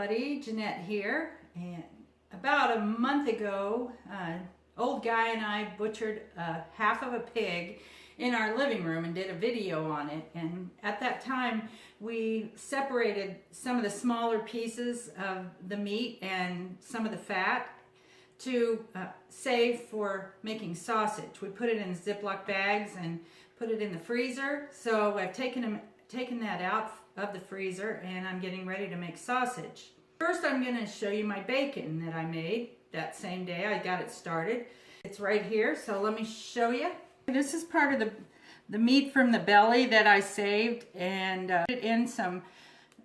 everybody, Jeanette here, and about a month ago, old guy and I butchered half of a pig in our living room and did a video on it. And at that time we separated some of the smaller pieces of the meat and some of the fat to save for making sausage. We put it in Ziploc bags and put it in the freezer. So I've taken that out of the freezer and I'm getting ready to make sausage. First I'm going to show you my bacon that I made that same day I got it started. It's right here, so let me show you. This is part of the meat from the belly that I saved, and put it in some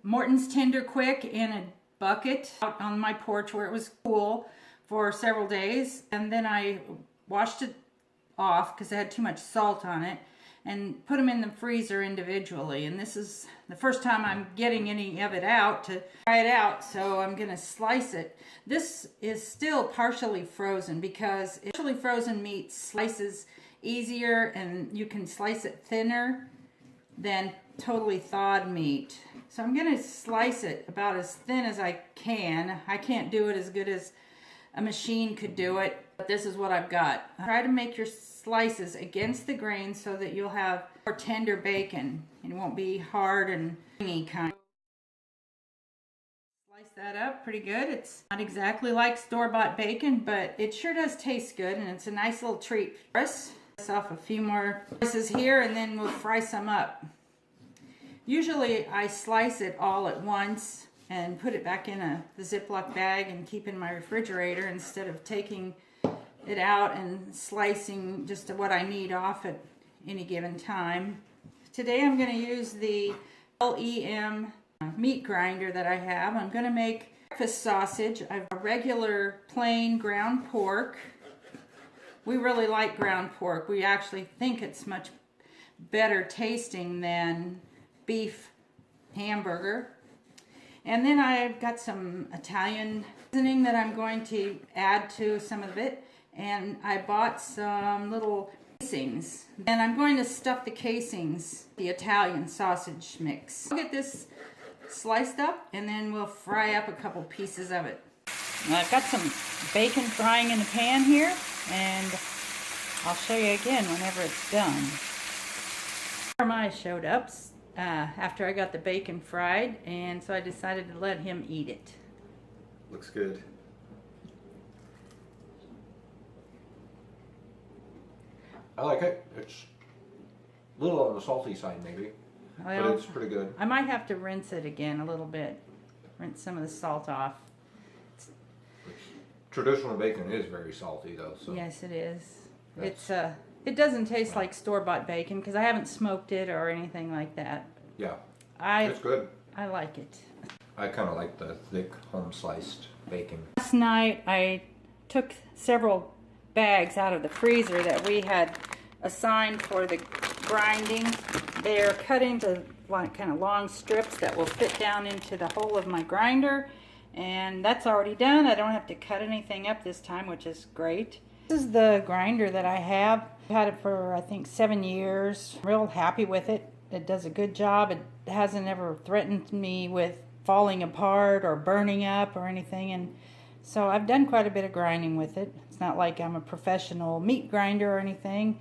Morton's Tender Quick in a bucket out on my porch where it was cool for several days, and then I washed it off because it had too much salt on it and put them in the freezer individually. And this is the first time I'm getting any of it out to try it out, so I'm gonna slice it. This is still partially frozen because partially frozen meat slices easier and you can slice it thinner than totally thawed meat. So I'm gonna slice it about as thin as I can. I can't do it as good as a machine could do it, but this is what I've got. Try to make your slices against the grain so that you'll have more tender bacon and it won't be hard and creamy kind. Slice that up pretty good. It's not exactly like store-bought bacon, but it sure does taste good and it's a nice little treat for us. Off a few more slices here and then we'll fry some up. Usually I slice it all at once and put it back in the Ziploc bag and keep in my refrigerator instead of taking it out and slicing just what I need off at any given time. Today I'm going to use the LEM meat grinder that I have. I'm going to make breakfast sausage. I have a regular plain ground pork. We really like ground pork. We actually think it's much better tasting than beef hamburger. And then I've got some Italian seasoning that I'm going to add to some of it. And I bought some little casings. And I'm going to stuff the casings, the Italian sausage mix. I'll get this sliced up and then we'll fry up a couple pieces of it. Now I've got some bacon frying in the pan here, and I'll show you again whenever it's done. Jeremiah showed up after I got the bacon fried, and so I decided to let him eat it. Looks good. I like it. It's a little on the salty side maybe, Well, but it's pretty good. I might have to rinse it again a little bit. Rinse some of the salt off. Traditional bacon is very salty though. So yes, it is. It doesn't taste like store-bought bacon because I haven't smoked it or anything like that. Yeah, it's good. I like it. I kind of like the thick home sliced bacon. Last night I took several bags out of the freezer that we had assigned for the grinding. They're cut into kind of long strips that will fit down into the hole of my grinder. And that's already done. I don't have to cut anything up this time, which is great. This is the grinder that I have. I've had it for, I think, 7 years. I'm real happy with it. It does a good job. It hasn't ever threatened me with falling apart or burning up or anything. And so I've done quite a bit of grinding with it. It's not like I'm a professional meat grinder or anything,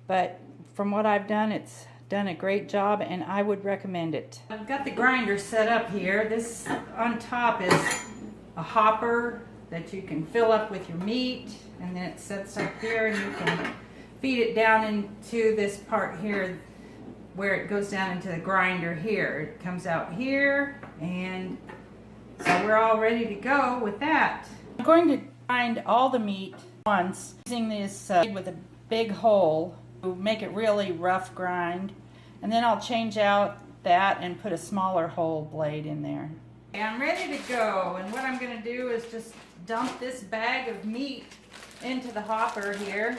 but from what I've done, it's done a great job and I would recommend it. I've got the grinder set up here. This on top is a hopper that you can fill up with your meat, and then it sets up here and you can feed it down into this part here where it goes down into the grinder here. It comes out here, and so we're all ready to go with that. I'm going to grind all the meat once using this with a big hole to make it really rough grind, and then I'll change out that and put a smaller hole blade in there. Okay, I'm ready to go, and what I'm going to do is just dump this bag of meat into the hopper here.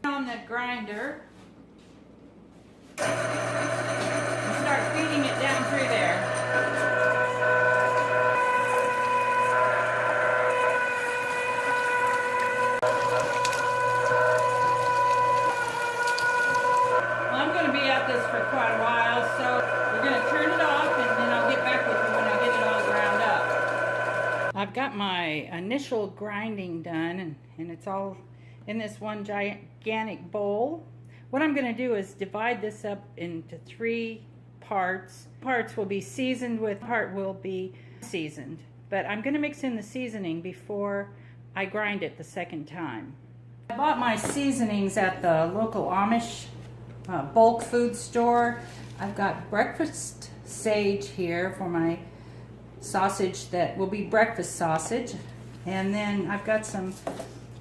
On the grinder and start feeding it down through there. Well, I'm going to be at this for quite a while, so got my initial grinding done, and it's all in this one gigantic bowl. What I'm going to do is divide this up into 3 parts. Parts will be seasoned with, part will be seasoned. But I'm going to mix in the seasoning before I grind it the second time. I bought my seasonings at the local Amish bulk food store. I've got breakfast sage here for my sausage that will be breakfast sausage. And then I've got some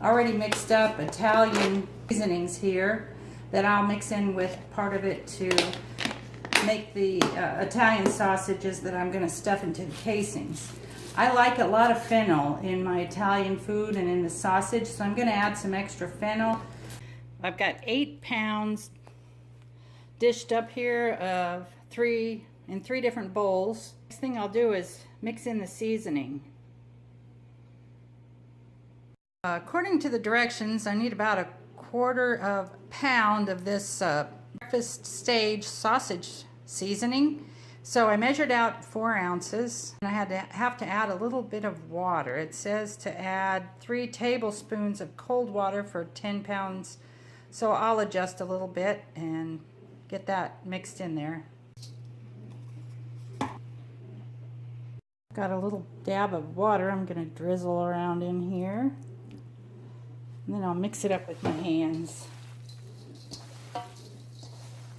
already mixed up Italian seasonings here that I'll mix in with part of it to make the Italian sausages that I'm going to stuff into the casings. I like a lot of fennel in my Italian food and in the sausage, so I'm going to add some extra fennel. I've got 8 pounds dished up here of 3 in 3 different bowls. Next thing I'll do is mix in the seasoning. According to the directions, I need about 1/4 pound of this breakfast stage sausage seasoning. So I measured out 4 ounces, and I have to add a little bit of water. It says to add 3 tablespoons of cold water for 10 pounds. So I'll adjust a little bit and get that mixed in there. Got a little dab of water I'm going to drizzle around in here. And then I'll mix it up with my hands.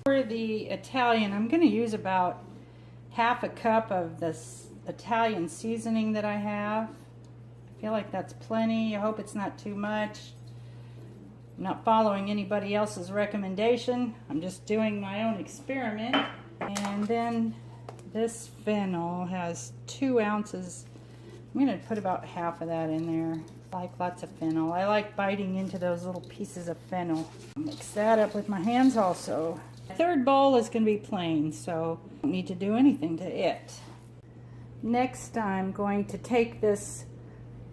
For the Italian, I'm going to use about 1/2 cup of this Italian seasoning that I have. I feel like that's plenty. I hope it's not too much. I'm not following anybody else's recommendation. I'm just doing my own experiment. And then this fennel has 2 ounces. I'm going to put about 1/2 of that in there. I like lots of fennel. I like biting into those little pieces of fennel. Mix that up with my hands also. The 3rd bowl is going to be plain, so I don't need to do anything to it. Next, I'm going to take this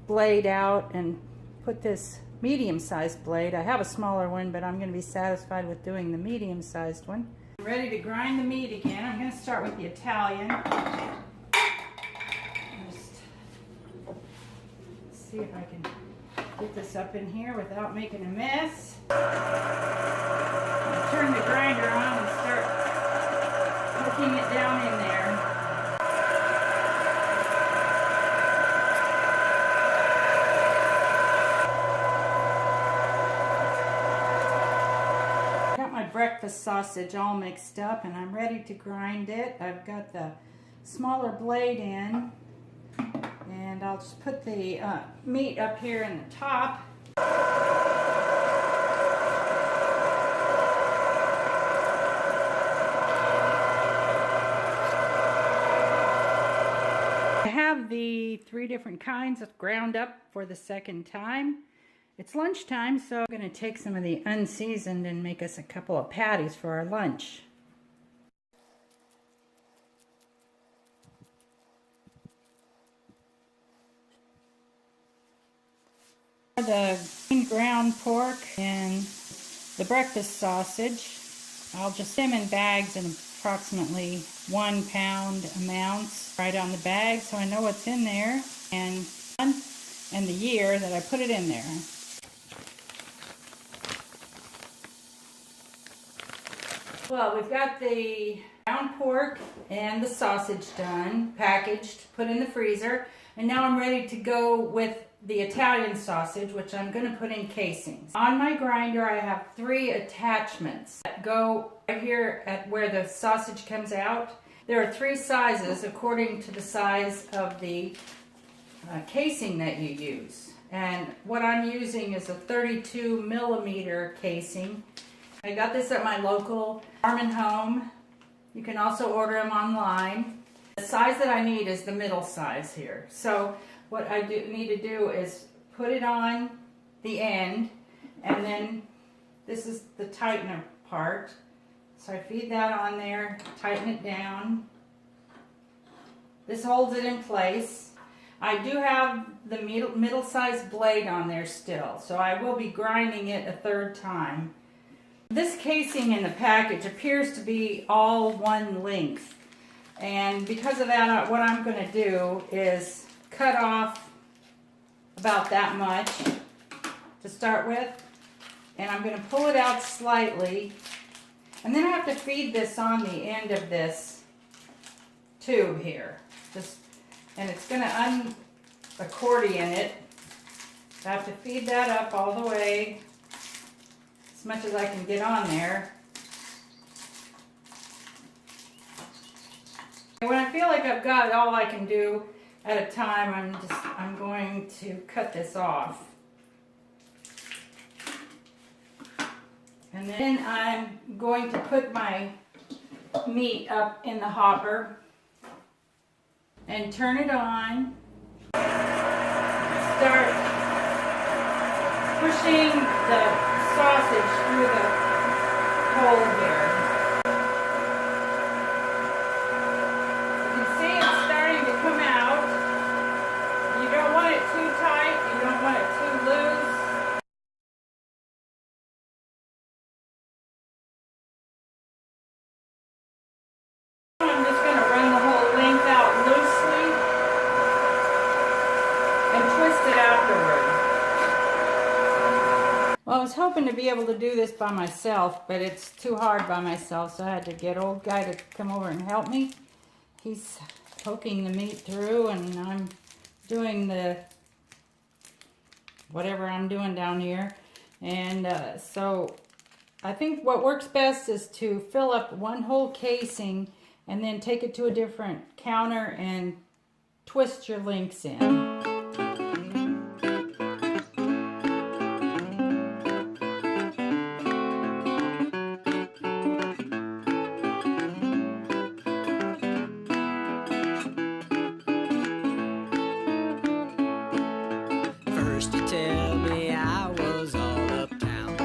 blade out and put this medium-sized blade. I have a smaller one, but I'm going to be satisfied with doing the medium-sized one. I'm ready to grind the meat again. I'm going to start with the Italian. Just see if I can get this up in here without making a mess. Turn the grinder on and start hooking it down in there. Got my breakfast sausage all mixed up and I'm ready to grind it. I've got the smaller blade in, and I'll just put the meat up here in the top. I have the 3 different kinds of ground up for the second time. It's lunchtime, so I'm going to take some of the unseasoned and make us a couple of patties for our lunch. The ground pork and the breakfast sausage, I'll just put them in bags in approximately 1 pound amounts right on the bag, so I know what's in there and the year that I put it in there. Well, we've got the ground pork and the sausage done, packaged, put in the freezer, and now I'm ready to go with the Italian sausage, which I'm going to put in casings. On my grinder, I have 3 attachments that go right here at where the sausage comes out. There are 3 sizes according to the size of the casing that you use. And what I'm using is a 32 millimeter casing. I got this at my local farm and home. You can also order them online. The size that I need is the middle size here. So what I need to do is put it on the end, and then this is the tightener part. So I feed that on there, tighten it down. This holds it in place. I do have the middle-sized blade on there still, so I will be grinding it a 3rd time. This casing in the package appears to be all one length, and because of that, what I'm going to do is cut off about that much to start with. And I'm going to pull it out slightly. And then I have to feed this on the end of this tube here. And it's going to accordion it. I have to feed that up all the way, as much as I can get on there. And when I feel like I've got all I can do at a time, I'm going to cut this off. And then I'm going to put my meat up in the hopper and turn it on. Start pushing the sausage through the hole here. You can see it's starting to come out. You don't want it too tight, you don't want it too loose. I'm just going to run the whole length out loosely and twist it afterward. Well, I was hoping to be able to do this by myself, but it's too hard by myself, so I had to get old guy to come over and help me. He's poking the meat through, and I'm doing the whatever I'm doing down here. And so I think what works best is to fill up one whole casing and then take it to a different counter and twist your links in. First you tell me I was all uptown,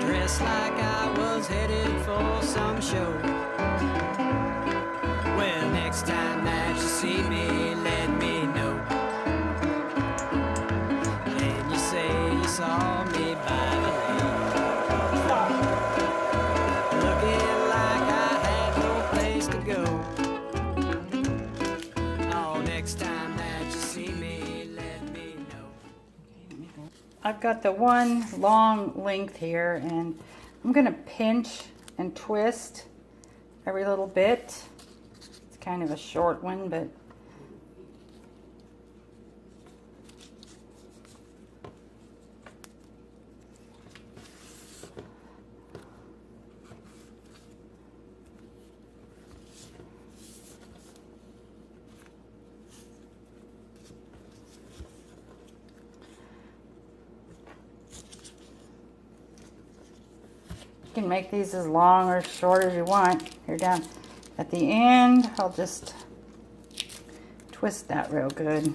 dressed like I was headed for some show. Well, next time that you see me, let me know. Can you say you saw me by the lake, looking like I had no place to go? Oh, next time that you see me, let me know. I've got the one long length here, and I'm going to pinch and twist every little bit. It's kind of a short one, but you can make these as long or short as you want. Here down at the end, I'll just twist that real good.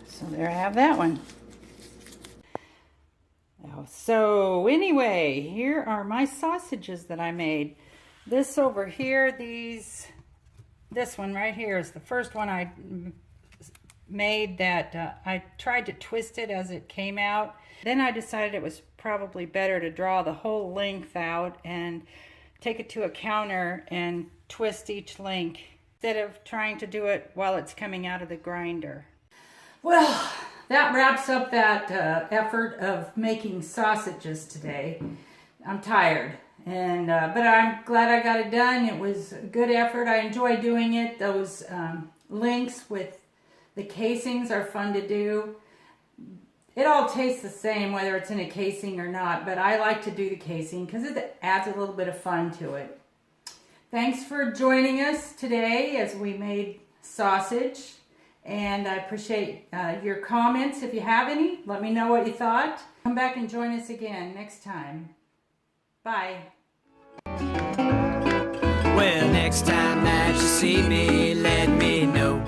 So there I have that one. So anyway, here are my sausages that I made. This over here, this one right here is the first one I made that I tried to twist it as it came out. Then I decided it was probably better to draw the whole length out and take it to a counter and twist each link instead of trying to do it while it's coming out of the grinder. Well, that wraps up that effort of making sausages today. I'm tired, and but I'm glad I got it done. It was a good effort. I enjoy doing it. Those links with the casings are fun to do. It all tastes the same whether it's in a casing or not, but I like to do the casing because it adds a little bit of fun to it. Thanks for joining us today as we made sausage, and I appreciate your comments. If you have any, let me know what you thought. Come back and join us again next time. Bye. Well, next time that you see me, let me know.